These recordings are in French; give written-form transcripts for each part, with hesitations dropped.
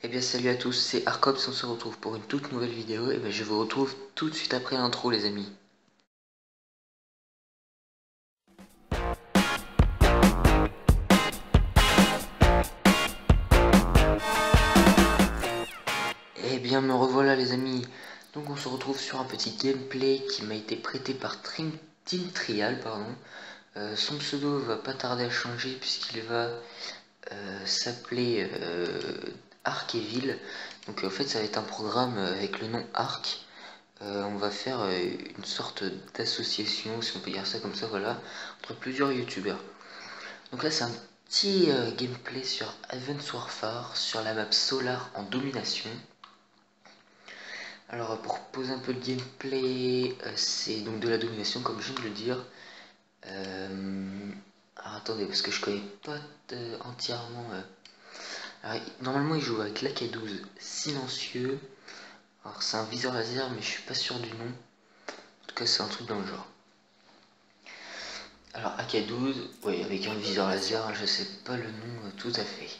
Eh bien salut à tous, c'est Arcops, on se retrouve pour une toute nouvelle vidéo et je vous retrouve tout de suite après l'intro les amis. Eh bien me revoilà les amis, donc on se retrouve sur un petit gameplay qui m'a été prêté par Team Trial, pardon. Son pseudo va pas tarder à changer puisqu'il va s'appeler Arc-et-Ville. Donc en fait ça va être un programme avec le nom Arc. On va faire une sorte d'association, si on peut dire ça comme ça, voilà, entre plusieurs youtubeurs. Donc là c'est un petit gameplay sur Advanced Warfare, sur la map Solar en domination. Alors pour poser un peu le gameplay, c'est donc de la domination comme je viens de le dire. Alors attendez, parce que je connais pas entièrement... Alors, normalement il joue avec l'AK-12 silencieux. Alors c'est un viseur laser mais je suis pas sûr du nom. En tout cas c'est un truc dans le genre. Alors AK-12, oui, avec un viseur laser, je sais pas le nom tout à fait.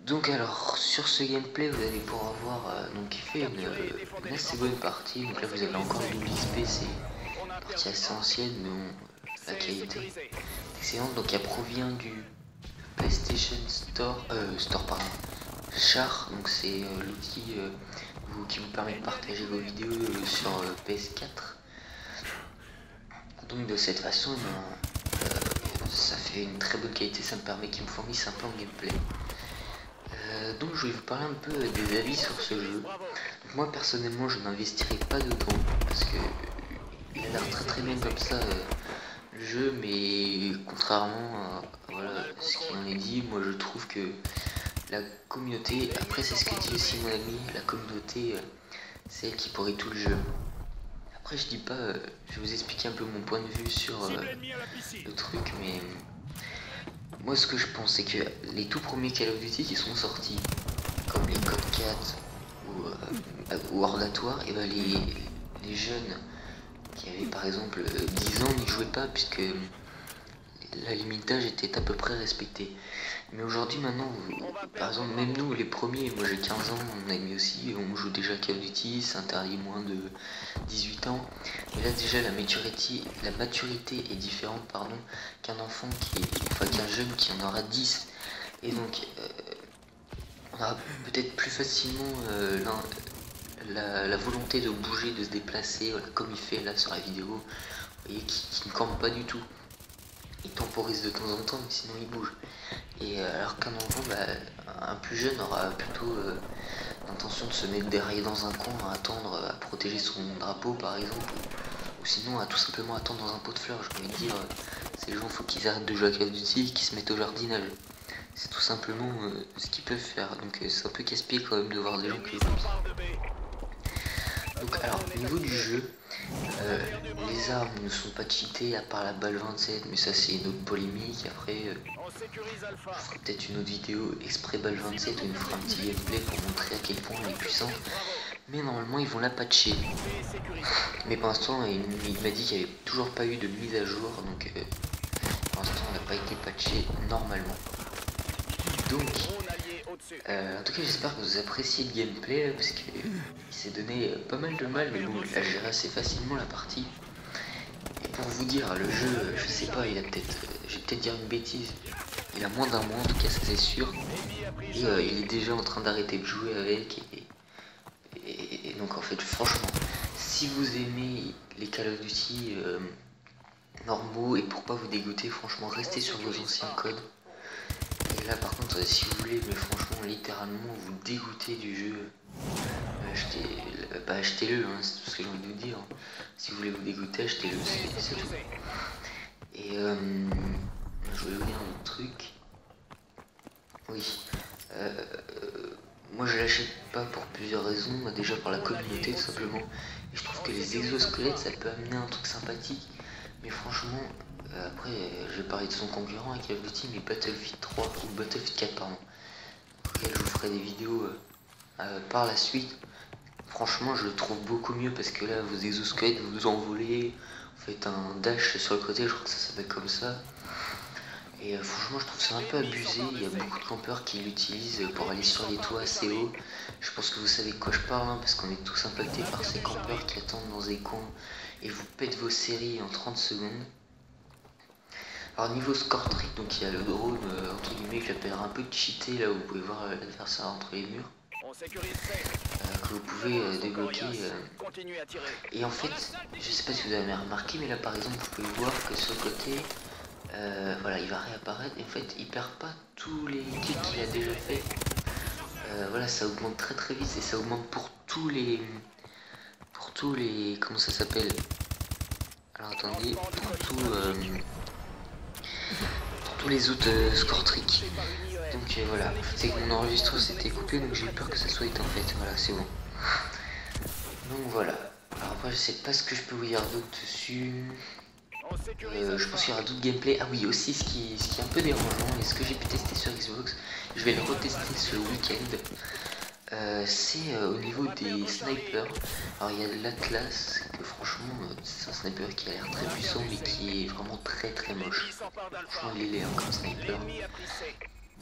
Donc alors, sur ce gameplay, vous allez pouvoir voir donc il fait une assez bonne partie. Donc là, vous avez encore une XP, c'est une partie assez ancienne, mais la qualité est excellente. Donc elle provient du PlayStation Store, pardon, Char. Donc c'est l'outil qui vous permet de partager vos vidéos sur PS4. Donc de cette façon, ça fait une très bonne qualité, ça me permet qu'il me fournisse un peu en gameplay. Donc je vais vous parler un peu des avis sur ce jeu. Donc, moi personnellement je n'investirai pas dedans parce que il a l'air très bien comme ça le jeu, mais contrairement à voilà, ce qui en est dit, moi je trouve que la communauté, après c'est ce que dit aussi mon ami, la communauté c'est elle qui pourrit tout le jeu. Après je dis pas, je vais vous expliquer un peu mon point de vue sur le truc, mais moi ce que je pense c'est que les tout premiers Call of Duty qui sont sortis, comme les Copcat ou Ordatoire, et ben les jeunes qui avaient par exemple 10 ans n'y jouaient pas puisque la limite d'âge était à peu près respectée. Mais aujourd'hui maintenant, par exemple même nous les premiers, moi j'ai 15 ans, on a mis aussi, on joue déjà Call of Duty, c'est interdit moins de 18 ans. Mais là déjà la maturité est différente pardon, qu'un enfant qu'un jeune qui en aura 10. Et donc on aura peut-être plus facilement la volonté de bouger, de se déplacer, voilà, comme il fait là sur la vidéo, vous voyez, qui ne campe pas du tout. Il temporise de temps en temps, mais sinon il bouge. Et alors qu'un enfant, un plus jeune aura plutôt l'intention de se mettre derrière dans un coin, à attendre, à protéger son drapeau par exemple, ou sinon à tout simplement attendre dans un pot de fleurs. J'ai envie de dire, ces gens, faut qu'ils arrêtent de jouer à Call of Duty et qu'ils se mettent au jardinage. C'est tout simplement ce qu'ils peuvent faire, donc c'est un peu casse-pied quand même de voir des gens qui jouent comme ça. Donc alors, au niveau du jeu, les armes ne sont pas cheatées à part la balle 27, mais ça c'est une autre polémique. Après, je ferai peut-être une autre vidéo exprès balle 27 où il me fera un petit gameplay pour montrer à quel point elle est puissante. Mais normalement ils vont la patcher. Mais pour l'instant il m'a dit qu'il n'y avait toujours pas eu de mise à jour, donc pour l'instant elle n'a pas été patchée normalement. Donc, en tout cas j'espère que vous appréciez le gameplay là, parce qu'il s'est donné pas mal de mal, mais bon il a géré assez facilement la partie. Et pour vous dire, le jeu, je sais pas, il a peut-être, je vais peut-être dire une bêtise, il a moins d'un mois en tout cas, ça c'est sûr. Et il est déjà en train d'arrêter de jouer avec. Et donc en fait, franchement, si vous aimez les Call of Duty normaux et pour pas vous dégoûter, franchement, restez sur vos anciens codes. Et là par contre, si vous voulez, mais franchement, littéralement, vous dégoûter du jeu, achetez-le, hein, c'est tout ce que j'ai envie de vous dire. Si vous voulez vous dégoûter, achetez-le, c'est tout. Et je voulais vous dire un autre truc. Oui. Moi je l'achète pas pour plusieurs raisons. Déjà pour la communauté tout simplement. Et je trouve que les exosquelettes ça peut amener un truc sympathique. Mais franchement, après je vais parler de son concurrent avec Call of Duty, mais Battlefield 3 ou Battlefield 4 pardon. Auquel je vous ferai des vidéos par la suite. Franchement je le trouve beaucoup mieux parce que là vos exosquelettes vous envolez, vous faites un dash sur le côté, je crois que ça s'appelle comme ça. Et franchement, je trouve ça un peu abusé. Il y a beaucoup de campeurs qui l'utilisent pour aller sur les toits assez hauts. Je pense que vous savez de quoi je parle, hein, parce qu'on est tous impactés par ces campeurs qui attendent dans des coins et vous pètent vos séries en 30 secondes. Alors niveau score trick, donc il y a le drone, entre guillemets, que j'appellerais un peu cheaté, là où vous pouvez voir l'adversaire entre les murs. Que vous pouvez débloquer. Et en fait, je sais pas si vous avez remarqué, mais là par exemple, vous pouvez voir que sur le côté, voilà, il va réapparaître. Et en fait, il perd pas tous les kills qu'il a déjà fait. Voilà, ça augmente très très vite et ça augmente pour tous les, comment ça s'appelle? Alors attendez, pour tous les autres score tricks. Donc voilà, c'est que mon enregistreur s'était coupé, donc j'ai eu peur que ça soit éteint en fait. Voilà, c'est bon. Donc voilà. Alors après, je sais pas ce que je peux vous dire d'autre dessus. Je pense qu'il y aura d'autres gameplays. Ah oui, aussi ce qui est un peu dérangeant et ce que j'ai pu tester sur Xbox, je vais le retester ce week-end. C'est au niveau des snipers. Alors il y a l'Atlas, que franchement c'est un sniper qui a l'air très puissant mais qui est vraiment très très moche. Franchement il est laid comme sniper.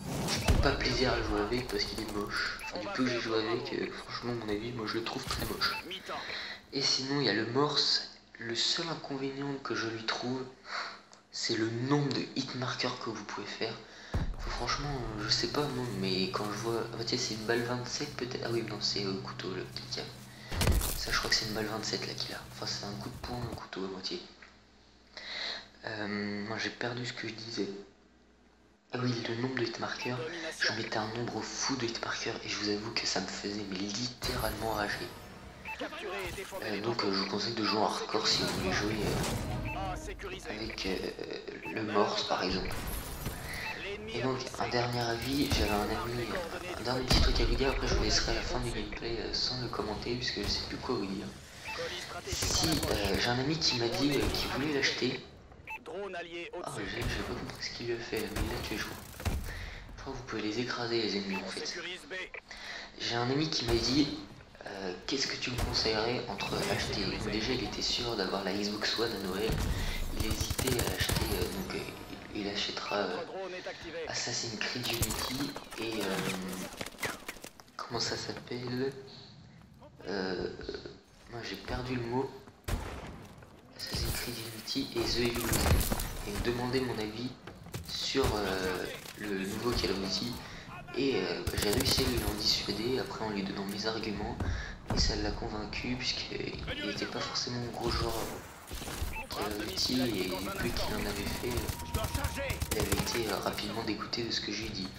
Je prends pas plaisir à jouer avec parce qu'il est moche. Enfin, du peu que j'ai joué avec, franchement à mon avis, moi je le trouve très moche. Et sinon il y a le Morse. Le seul inconvénient que je lui trouve, c'est le nombre de hitmarkers que vous pouvez faire. Franchement, je sais pas moi, mais quand je vois... Ah bah tiens, c'est une balle 27 peut-être. Ah oui, non, c'est au couteau, le petit cap. Ça, je crois que c'est une balle 27 là qu'il a. Enfin, c'est un coup de poing, un couteau à moitié. Moi, j'ai perdu ce que je disais. Ah oui, le nombre de hitmarkers. Je mettais un nombre fou de hitmarkers et je vous avoue que ça me faisait mais littéralement rager. Donc, je vous conseille de jouer en hardcore si vous voulez jouer avec le Morse par exemple. Et donc un dernier avis, j'avais un dernier petit truc à vous dire, après je vous laisserai à la fin du gameplay sans le commenter puisque je sais plus quoi vous dire. Si j'ai un ami qui m'a dit qu'il voulait l'acheter. Ah j'ai pas compris ce qu'il lui a fait, mais il l'a tué je crois. Je crois que vous pouvez les écraser les ennemis en fait. J'ai un ami qui m'a dit qu'est-ce que tu me conseillerais entre acheter. Donc déjà il était sûr d'avoir la Xbox One à Noël, il hésitait à acheter donc il achètera Assassin's Creed Unity et comment ça s'appelle, moi j'ai perdu le mot, Assassin's Creed Unity et The Evil Within, et me demander mon avis sur le nouveau Call of Duty et j'ai réussi à lui en dissuader après en lui donnant mes arguments et ça l'a convaincu puisqu'il n'était pas forcément un gros joueur Call of Duty et du peu qu'il en avait fait, il avait été rapidement dégoûté de ce que j'ai dit.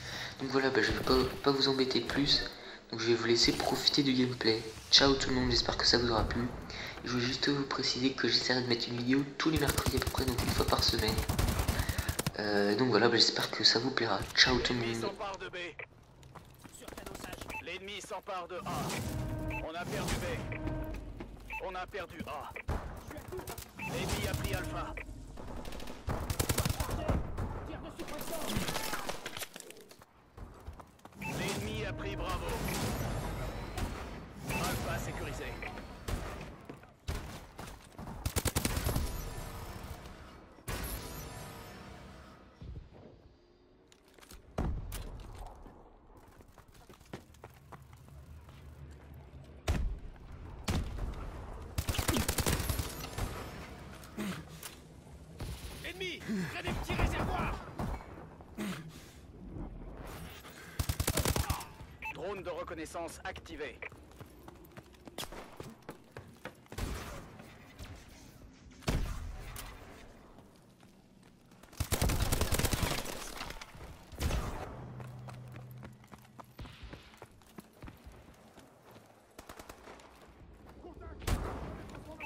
Donc voilà, je vais pas vous embêter plus, donc je vais vous laisser profiter du gameplay. Ciao tout le monde, j'espère que ça vous aura plu. Je veux juste vous préciser que j'essaierai de mettre une vidéo tous les mercredis à peu près, donc une fois par semaine. Donc voilà, j'espère que ça vous plaira. Ciao tout le monde. L'ennemi s'empare de A. On a perdu B. On a perdu A. L'ennemi a pris Alpha. L'ennemi a pris Bravo. Alpha sécurisé. Ennemi, près des petits réservoirs. Drone de reconnaissance activé.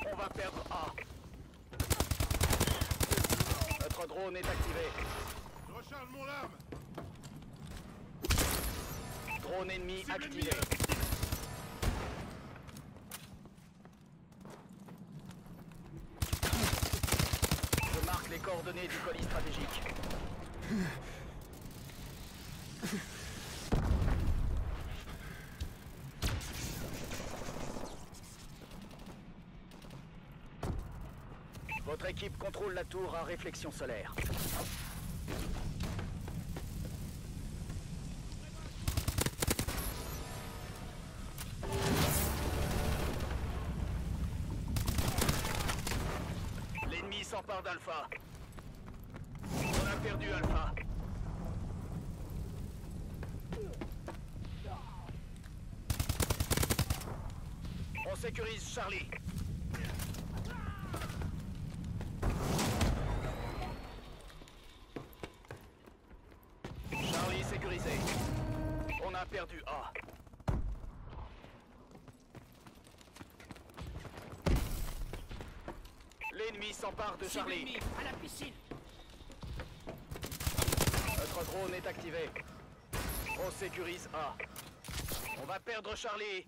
On va perdre A. Notre drone est activé. Je recharge mon lame. Drone ennemi activé. Je marque les coordonnées du colis stratégique. Votre équipe contrôle la tour à réflexion solaire. s'empare d'Alpha. On a perdu Alpha. On sécurise Charlie. Charlie sécurisé. On a perdu A. L'ennemi s'empare de Charlie. À la piscine. Notre drone est activé. On sécurise A. On va perdre Charlie.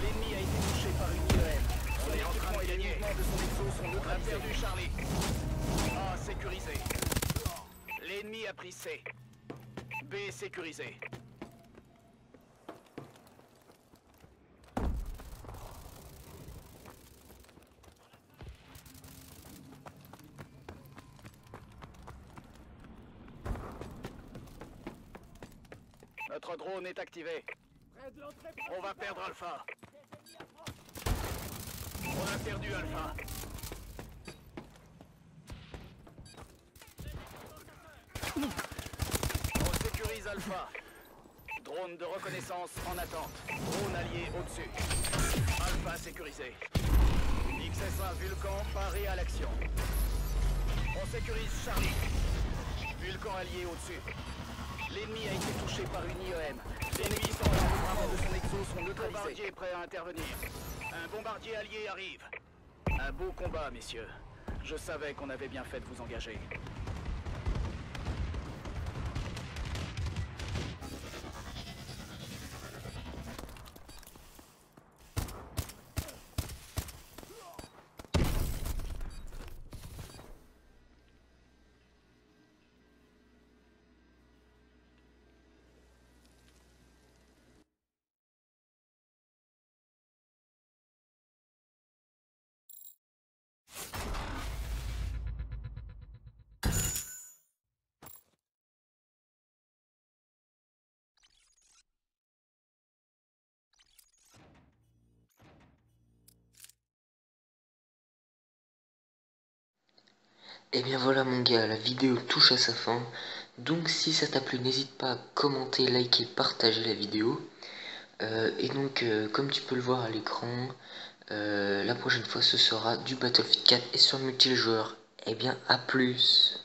L'ennemi a été touché par une IEM. On est en train de gagner. Les mouvements de son exo sont neutralisés. On a perdu Charlie. A sécurisé. L'ennemi a pris C. B sécurisé. Notre drone est activé. On va perdre Alpha. On a perdu Alpha. On sécurise Alpha. Drone de reconnaissance en attente. Drone allié au-dessus. Alpha sécurisé. XS1 Vulcan paré à l'action. On sécurise Charlie. Vulcan allié au-dessus. L'ennemi a été touché par une IEM. L'ennemi sans les mouvements de son exo sont neutralisés. Bombardier prêt à intervenir. Un bombardier allié arrive. Un beau combat, messieurs. Je savais qu'on avait bien fait de vous engager. Et bien voilà mon gars, la vidéo touche à sa fin. Donc si ça t'a plu, n'hésite pas à commenter, liker, partager la vidéo. Et donc comme tu peux le voir à l'écran, la prochaine fois ce sera du Battlefield 4 et sur multijoueur. Et bien à plus.